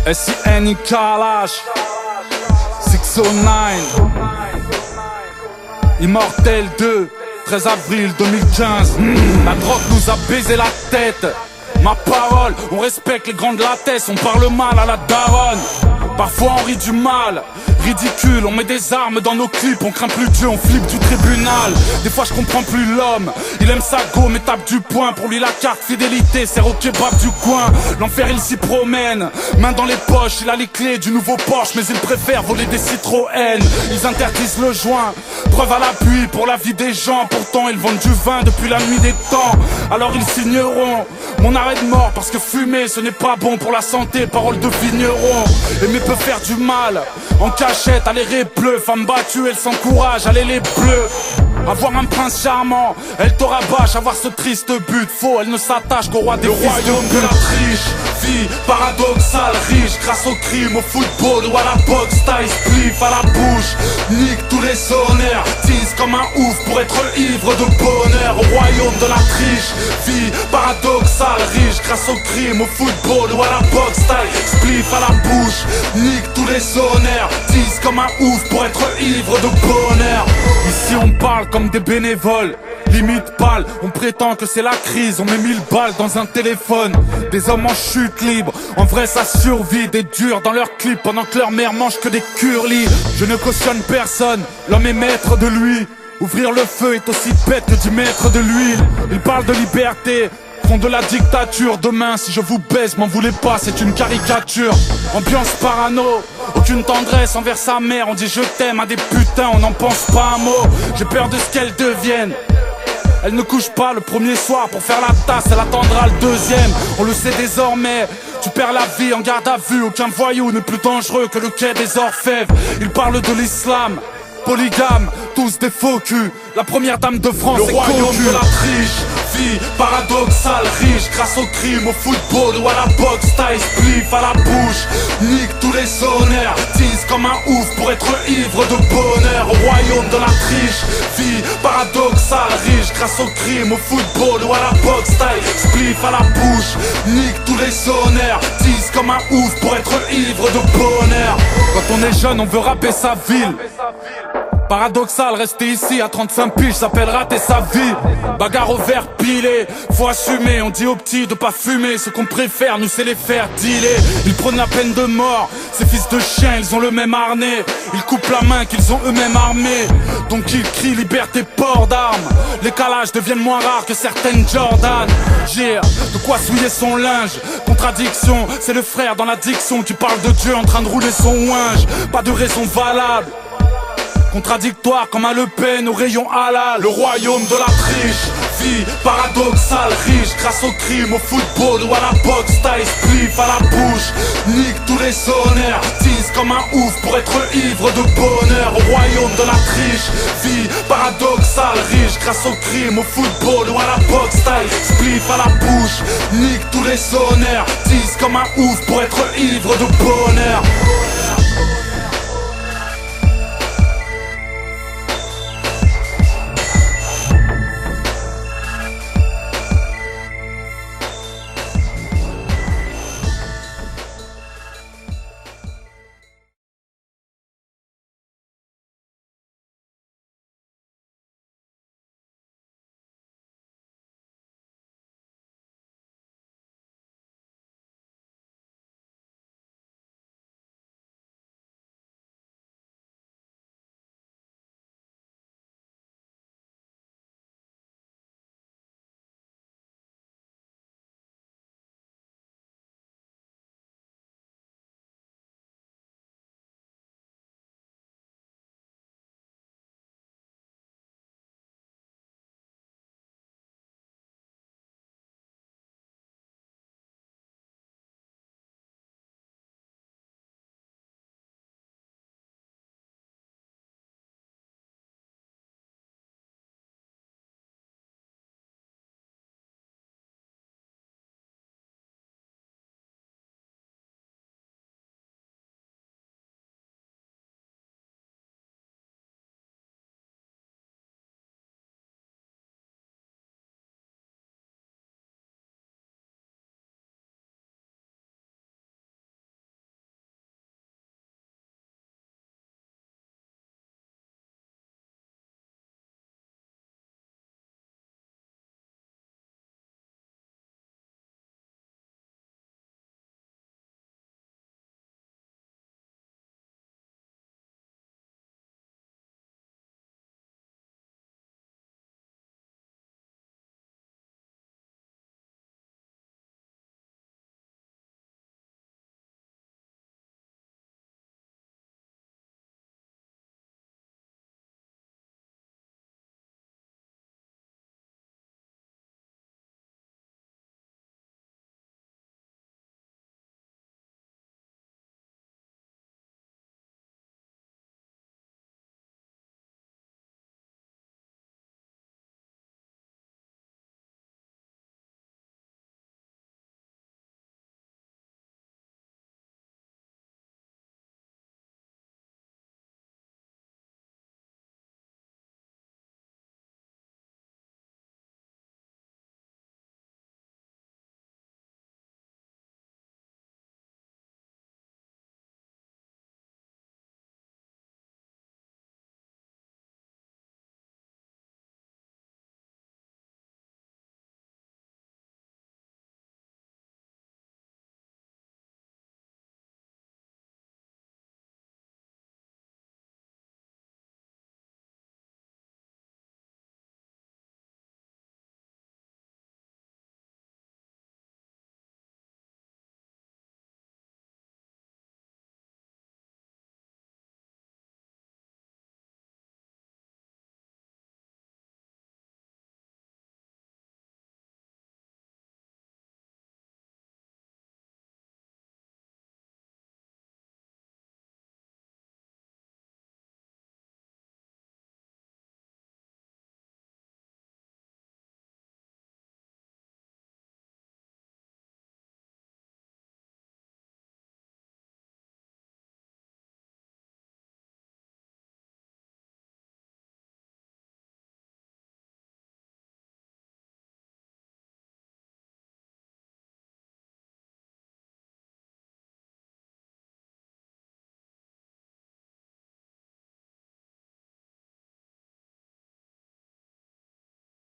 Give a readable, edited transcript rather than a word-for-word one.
S.I.N. Kalash 609 Immortel 2 13 avril 2015. La drogue nous a baisé la tête. Ma parole, on respecte les grands de la tête. On parle mal à la daronne. Parfois on rit du mal, ridicule, on met des armes dans nos clips, on craint plus Dieu, on flippe du tribunal. Des fois je comprends plus l'homme, il aime sa go mais tape du poing. Pour lui la carte fidélité sert au kebab du coin. L'enfer il s'y promène, main dans les poches, il a les clés du nouveau Porsche. Mais il préfère voler des Citroën. Ils interdisent le joint, preuve à l'appui pour la vie des gens. Pourtant ils vendent du vin depuis la nuit des temps. Alors ils signeront mon arrêt de mort parce que fumer ce n'est pas bon pour la santé. Parole de vigneron. Aimer peut faire du mal, en cachette, allez les bleus. Femme battue, elle s'encourage, allez les bleus. Avoir un prince charmant, elle te rabâche. Avoir ce triste but faux, elle ne s'attache qu'au roi des fils de la triche. Vie paradoxale, riche, grâce au crime, au football ou à la boxe. Taille spliff à la bouche, nique tous les honneurs. Tease comme un ouf pour être ivre de bonheur. Au royaume de la triche, vie paradoxale, riche, grâce au crime, au football ou à la boxe. Taille spliff à la bouche, nique tous les honneurs. Tease comme un ouf pour être ivre de bonheur. Ici on parle comme des bénévoles, limite pâle, on prétend que c'est la crise. On met 1000 balles dans un téléphone. Des hommes en chute libre, en vrai ça survit. Des durs dans leurs clips pendant que leur mère mange que des curlis. Je ne cautionne personne, l'homme est maître de lui. Ouvrir le feu est aussi bête que d'y mettre de l'huile. Ils parlent de liberté, font de la dictature. Demain si je vous baise, m'en voulez pas, c'est une caricature. Ambiance parano, aucune tendresse envers sa mère. On dit je t'aime à des putains, on n'en pense pas un mot. J'ai peur de ce qu'elles deviennent. Elle ne couche pas le premier soir pour faire la tasse, elle attendra le deuxième. On le sait désormais, tu perds la vie en garde à vue. Aucun voyou n'est plus dangereux que le quai des orfèvres. Ils parlent de l'islam, polygame, tous des faux culs. La première dame de France est royaume de la triche. Vie paradoxale, riche, grâce au crime, au football ou à la boxe. Taille spliff à la bouche, nique tous les honneurs. Tease comme un ouf pour être ivre de bonheur. Au royaume de la triche, vie paradoxale, riche, grâce au crime, au football ou à la boxe. Taille spliff à la bouche, nique tous les honneurs. Tease comme un ouf pour être ivre de bonheur. Quand on est jeune on veut rapper sa ville. Paradoxal, rester ici à 35 piges s'appelle rater sa vie. Bagarre au verre pilé, faut assumer. On dit aux petits de pas fumer, ce qu'on préfère nous c'est les faire dealer. Ils prônent la peine de mort, ces fils de chiens ils ont le même harnais. Ils coupent la main qu'ils ont eux-mêmes armés. Donc ils crient liberté, port d'armes. Les calages deviennent moins rares que certaines Jordan. J'ai de quoi souiller son linge. Contradiction, c'est le frère dans l'addiction qui parle de Dieu en train de rouler son ouinge. Pas de raison valable, contradictoire comme un Le Pen au rayon halal. Le royaume de la triche, vie paradoxale, riche, grâce au crime, au football ou à la boxe. Taille spliff à la bouche, nique tous les honneurs. Tease comme un ouf pour être ivre de bonheur. Au royaume de la triche, vie paradoxale, riche, grâce au crime, au football ou à la boxe. Taille spliff à la bouche, nique tous les honneurs. Tease comme un ouf pour être ivre de bonheur.